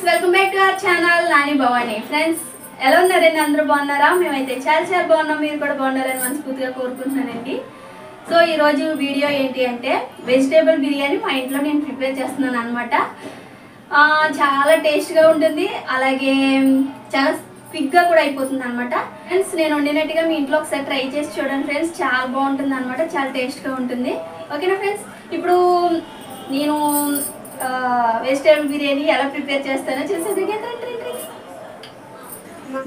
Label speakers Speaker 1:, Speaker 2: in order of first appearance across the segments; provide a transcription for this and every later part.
Speaker 1: Welcome back to our channel Nani Bhavani. Friends ఎలా ఉన్నారండి? అందరూ బాగున్నారా? మేమైతే చాలా బాగున్నాం. మీరు కూడా బాగున్నారని మనస్ఫూర్తిగా కోరుకుంటున్నానండి. సో ఈరోజు వీడియో ఏంటి అంటే వెజిటేబుల్ బిర్యానీ మా ఇంట్లో నేను ప్రిపేర్ చేస్తున్నాను అనమాట. చాలా టేస్ట్గా ఉంటుంది, అలాగే చాలా క్విక్గా కూడా అయిపోతుంది అనమాట. ఫ్రెండ్స్ నేను వండినట్టుగా మీ ఇంట్లో ఒకసారి ట్రై చేసి చూడండి ఫ్రెండ్స్, చాలా బాగుంటుంది అనమాట, చాలా టేస్ట్గా ఉంటుంది. ఓకేనా ఫ్రెండ్స్? ఇప్పుడు నేను వెజిటేబుల్ బిర్యానీ ఎలా ప్రిపేర్ చేస్తానో చూసేది.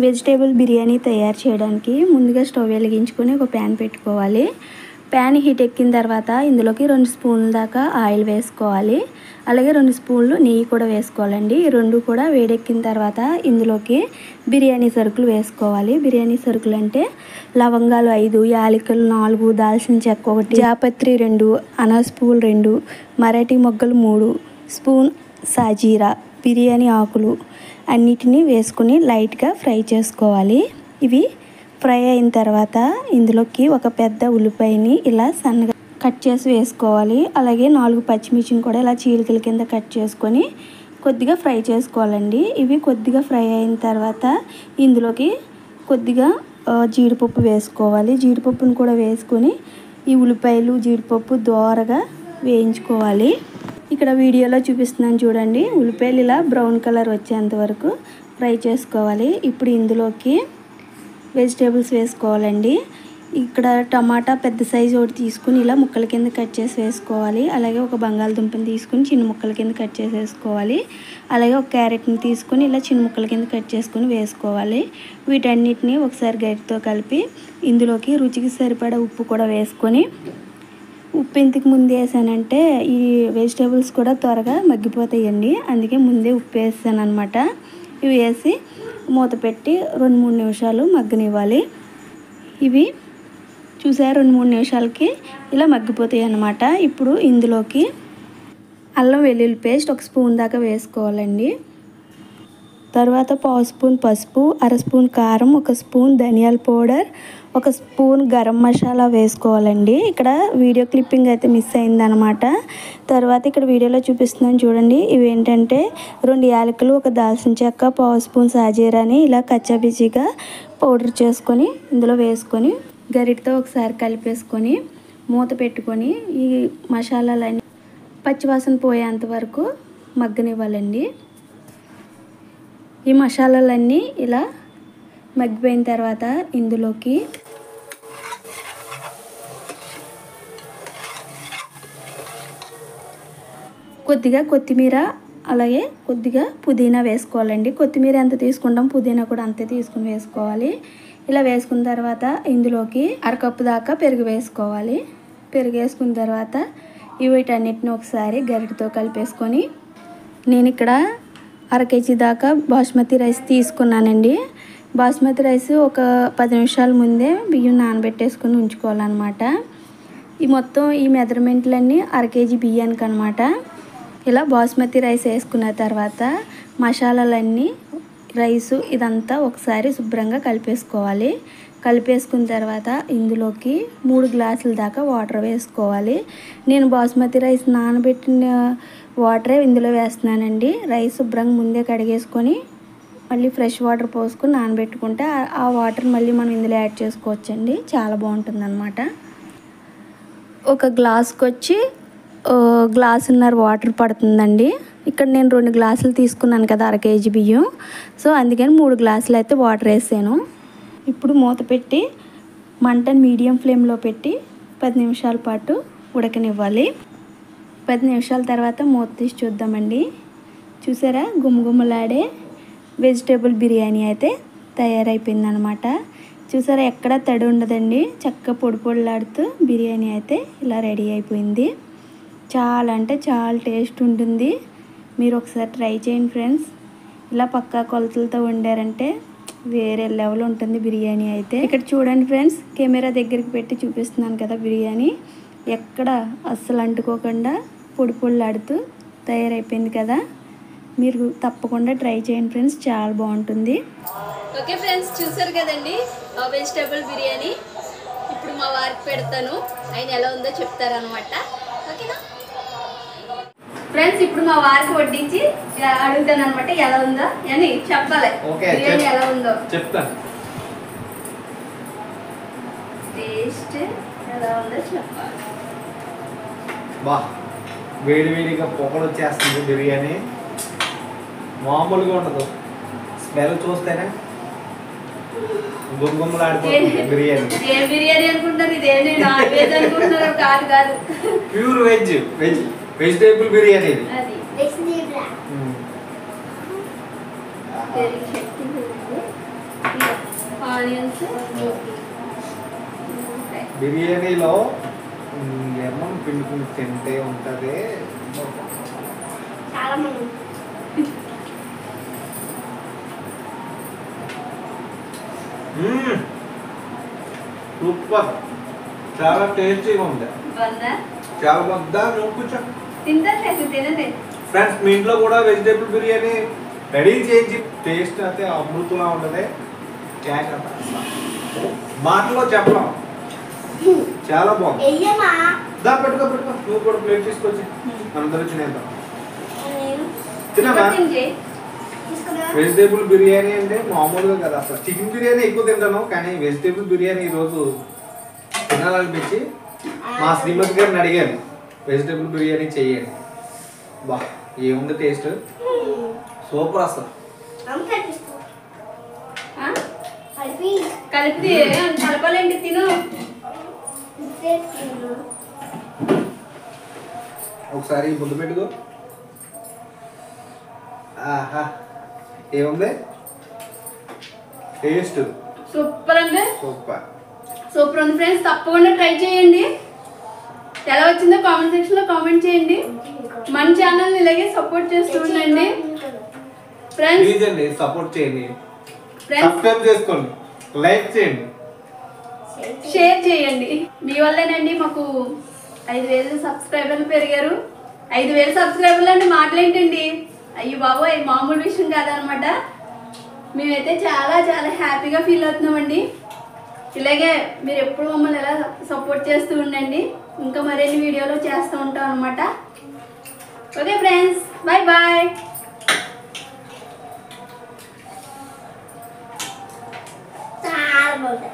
Speaker 2: వెజిటేబుల్ బిర్యానీ తయారు చేయడానికి ముందుగా స్టవ్ వెలిగించుకొని ఒక ప్యాన్ పెట్టుకోవాలి. ప్యాన్ హీట్ ఎక్కిన తర్వాత ఇందులోకి 2 స్పూన్ల దాకా ఆయిల్ వేసుకోవాలి. అలాగే 2 స్పూన్లు నెయ్యి కూడా వేసుకోవాలండి. ఈ రెండు కూడా వేడెక్కిన తర్వాత ఇందులోకి బిర్యానీ సరుకులు వేసుకోవాలి. బిర్యానీ సరుకులు అంటే లవంగాలు 5, యాలకులు 4, దాల్చిన చెక్క 1, జాపత్రి 2, అనాస పువ్వులు 2, మరాఠీ మొగ్గలు 3, స్పూన్ సాజీరా, బిర్యానీ ఆకులు అన్నిటినీ వేసుకుని లైట్గా ఫ్రై చేసుకోవాలి. ఇవి ఫ్రై అయిన తర్వాత ఇందులోకి ఒక పెద్ద ఉల్లిపాయని ఇలా సన్నగా కట్ చేసి వేసుకోవాలి. అలాగే 4 పచ్చిమిర్చిని కూడా ఇలా చీలికల కింద కట్ చేసుకొని కొద్దిగా ఫ్రై చేసుకోవాలండి. ఇవి కొద్దిగా ఫ్రై అయిన తర్వాత ఇందులోకి కొద్దిగా జీడిపప్పు వేసుకోవాలి. జీడిపప్పును కూడా వేసుకొని ఈ ఉల్లిపాయలు జీడిపప్పు దోరగా వేయించుకోవాలి. ఇక్కడ వీడియోలో చూపిస్తున్నాను చూడండి, ఉల్లిపాయలు ఇలా బ్రౌన్ కలర్ వచ్చేంత వరకు ఫ్రై చేసుకోవాలి. ఇప్పుడు ఇందులోకి వెజిటేబుల్స్ వేసుకోవాలండి. ఇక్కడ టమాటా పెద్ద సైజు ఒకటి తీసుకుని ఇలా ముక్కల కింద కట్ చేసి వేసుకోవాలి. అలాగే ఒక బంగాళదుంపని తీసుకుని చిన్న ముక్కల కింద కట్ చేసి వేసుకోవాలి. అలాగే ఒక క్యారెట్ని తీసుకుని ఇలా చిన్న ముక్కల కింద కట్ చేసుకుని వేసుకోవాలి. వీటన్నిటిని ఒకసారి గరిటెతో కలిపి ఇందులోకి రుచికి సరిపడా ఉప్పు కూడా వేసుకొని, ఉప్పు ఇంతకు ముందు వేసానంటే ఈ వెజిటేబుల్స్ కూడా త్వరగా మగ్గిపోతాయండి, అందుకే ముందే ఉప్పు వేసాను అనమాట. ఇవి వేసి మూత పెట్టి 2-3 నిమిషాలు మగ్గనివ్వాలి. ఇవి చూసారు 2-3 నిమిషాలకి ఇలా మగ్గిపోతాయి అన్నమాట. ఇప్పుడు ఇందులోకి అల్లం వెల్లుల్లి పేస్ట్ 1 స్పూన్ దాకా వేసుకోవాలండి. తర్వాత 1/2 స్పూన్ పసుపు, 1/2 స్పూన్ కారం, 1 స్పూన్ ధనియాల పౌడర్, 1 స్పూన్ గరం మసాలా వేసుకోవాలండి. ఇక్కడ వీడియో క్లిప్పింగ్ అయితే మిస్ అయిందనమాట. తర్వాత ఇక్కడ వీడియోలో చూపిస్తున్నాను చూడండి, ఇవి ఏంటంటే 2 యాలకులు, 1 దాల్చిన చెక్క, 1/2 స్పూన్ సాజీరాని ఇలా కచ్చాపిచ్చిగా పౌడర్ చేసుకొని ఇందులో వేసుకొని గరిటతో ఒకసారి కలిపేసుకొని మూత పెట్టుకొని ఈ మసాలాలన్నీ పచ్చివాసన పోయేంత వరకు మగ్గనివ్వాలండి. ఈ మసాలాలన్నీ ఇలా మగ్గిపోయిన తర్వాత ఇందులోకి కొద్దిగా కొత్తిమీర అలాగే కొద్దిగా పుదీనా వేసుకోవాలండి. కొత్తిమీర ఎంత తీసుకుంటాం పుదీనా కూడా అంతే తీసుకుని వేసుకోవాలి. ఇలా వేసుకున్న తర్వాత ఇందులోకి 1/2 కప్పు దాకా పెరుగు వేసుకోవాలి. పెరుగు వేసుకున్న తర్వాత వీటన్నిటిని ఒకసారి గరిటెతో కలిపేసుకొని, నేను ఇక్కడ 1/2 కేజీ దాకా బాస్మతి రైస్ తీసుకున్నానండి. బాస్మతి రైస్ ఒక 10 నిమిషాల ముందే బియ్యం నానబెట్టేసుకొని ఉంచుకోవాలన్నమాట. ఈ మొత్తం ఈ మెజర్మెంట్లన్నీ 1/2 కేజీ బియ్యానికి అనమాట. ఇలా బాస్మతి రైస్ వేసుకున్న తర్వాత మసాలాలన్నీ రైసు ఇదంతా ఒకసారి శుభ్రంగా కలిపేసుకోవాలి. కలిపేసుకున్న తర్వాత ఇందులోకి 3 గ్లాసుల దాకా వాటర్ వేసుకోవాలి. నేను బాస్మతి రైస్ నానబెట్టిన వాటరే ఇందులో వేస్తున్నానండి. రైస్ శుభ్రంగా ముందే కడిగేసుకొని మళ్ళీ ఫ్రెష్ వాటర్ పోసుకొని నానబెట్టుకుంటే ఆ వాటర్ మళ్ళీ మనం ఇందులో యాడ్ చేసుకోవచ్చండి, చాలా బాగుంటుంది అనమాట. ఒక గ్లాస్కి వచ్చి గ్లాసున్నర వాటర్ పడుతుందండి. ఇక్కడ నేను 2 గ్లాసులు తీసుకున్నాను కదా 1/2 కేజీ బియ్యం, సో అందుకని 3 గ్లాసులు అయితే వాటర్ వేసాను. ఇప్పుడు మూత పెట్టి మంటను మీడియం ఫ్లేమ్లో పెట్టి 10 నిమిషాల పాటు ఉడకనివ్వాలి. 10 నిమిషాల తర్వాత మూత తీసి చూద్దామండి. చూసారా, గుమగుమలాడే వెజిటేబుల్ బిర్యానీ అయితే తయారైపోయిందనమాట. చూసారా, ఎక్కడ తడి ఉండదండి, చక్కగా పొడి పొడిలాడుతూ బిర్యానీ అయితే ఇలా రెడీ అయిపోయింది. చాలా అంటే చాలా టేస్ట్ ఉంటుంది. మీరు ఒకసారి ట్రై చేయండి ఫ్రెండ్స్. ఇలా పక్కా కొలతలతో వండారంటే వేరే లెవెల్ ఉంటుంది బిర్యానీ అయితే. ఇక్కడ చూడండి ఫ్రెండ్స్, కెమెరా దగ్గరికి పెట్టి చూపిస్తున్నాను కదా, బిర్యానీ ఎక్కడ అస్సలు అంటుకోకుండా పొడి పొడిలాడుతూ తయారైపోయింది కదా. మీరు తప్పకుండా ట్రై చేయండి ఫ్రెండ్స్, చాలా బాగుంటుంది.
Speaker 1: ఓకే ఫ్రెండ్స్, చూసారు కదండి వెజిటేబుల్ బిర్యానీ. ఇప్పుడు మా వారికి పెడతాను, ఆయన ఎలా ఉందో చెప్తారనమాట. ఓకేనా? ఫ్రెండ్స్ ఇప్పుడు మా వారికి వడ్డించి అడుగుతాను అనమాట ఎలా ఉందో అని చెప్పాలి. బిర్యానీ ఎలా ఉందో
Speaker 3: చెప్తాను.
Speaker 1: టేస్ట్ ఎలా ఉందో చెప్పాలి.
Speaker 3: బా వేడి వేడిగా పొగలు వచ్చేస్తుంది బిర్యానీ, మామూలుగా ఉండదు. స్మెల్ చూస్తేనే గుమ్మలాడిపోతుంది బిర్యానీ.
Speaker 1: ఏ బిర్యానీ అనుకుంటారు? ఇదేమి నాన్ వెజ్ అనుకుంటున్నారు? కాదు కాదు,
Speaker 3: ప్యూర్ వెజిటేబుల్ బిర్యానీ ఇది.
Speaker 1: అది ఆనియన్స్
Speaker 3: బిర్యానీలో లెమన్ పిండుకుని తింటే ఉంటుంది.
Speaker 1: చాలా మంది
Speaker 3: సూపర్, చాలా టేస్టీగా ఉంది.
Speaker 1: బాగుందా?
Speaker 3: చాలా బాగుందా? కూర్చో.
Speaker 1: తింటాను తినండి
Speaker 3: ఫ్రెండ్స్, మీ ఇంట్లో కూడా వెజిటేబుల్ బిర్యానీ రెడీ చేయించి టేస్ట్ అయితే అమృతంలా ఉంటుంది. మాటలో చెప్పడం చాలా బాగుంది. దా పెట్టుకో, నువ్వు కూడా ప్లేట్ తీసుకొచ్చి మనందరూ తినేద్దాం. తినమా? వెజిటేబుల్ బిర్యానీ అంటే మామూలుగా కదా, అసలు చికెన్ బిర్యానీ ఎక్కువ తింటాను, కానీ వెజిటేబుల్ బిర్యానీ ఈరోజు తినాలనిపించి మా శ్రీమతి గారిని అడిగాను వెజిటేబుల్ బిర్యానీ చెయ్యండి. బా ఏముంది టేస్ట్, సూపర్ అసలు.
Speaker 1: కలిపి కలపాలండి, తిను.
Speaker 3: ఒకసారి ముందు పెట్టుకో. ఆహా, ఏముంది టేస్ట్?
Speaker 1: సూపర్ అండి,
Speaker 3: సూపర్
Speaker 1: సూపర్ ఉంది ఫ్రెండ్స్. తప్పకుండా ట్రై చేయండి. ఎలా వచ్చిందో కామెంట్ సెక్షన్ లో కామెంట్ చేయండి. మన ఛానల్ ఇలాగే సపోర్ట్ చేస్తూ ఉండండి ఫ్రెండ్స్.
Speaker 3: ప్లీజ్ అండి, సపోర్ట్ చేయండి, సబ్స్క్రైబ్ చేసుకోండి, లైక్ చేయండి,
Speaker 1: షేర్ చేయండి. మీ వల్లేనండి మాకు 5,000 సబ్స్క్రైబర్లు పెరిగారు. 5,000 సబ్స్క్రైబర్లు అంటే మాటలేంటండి, అయ్యో బాబోయ్ మామూలు విషయం కాదనమాట. మేమైతే చాలా చాలా హ్యాపీగా ఫీల్ అవుతున్నామండి. ఇలాగే మీరు ఎప్పుడు మమ్మల్ని ఎలా సపోర్ట్ చేస్తూ ఉండండి. ఇంకా మరిన్ని వీడియోలు చేస్తూ ఉంటాం అనమాట. Okay friends, bye bye.
Speaker 4: చాలా బాగుంది.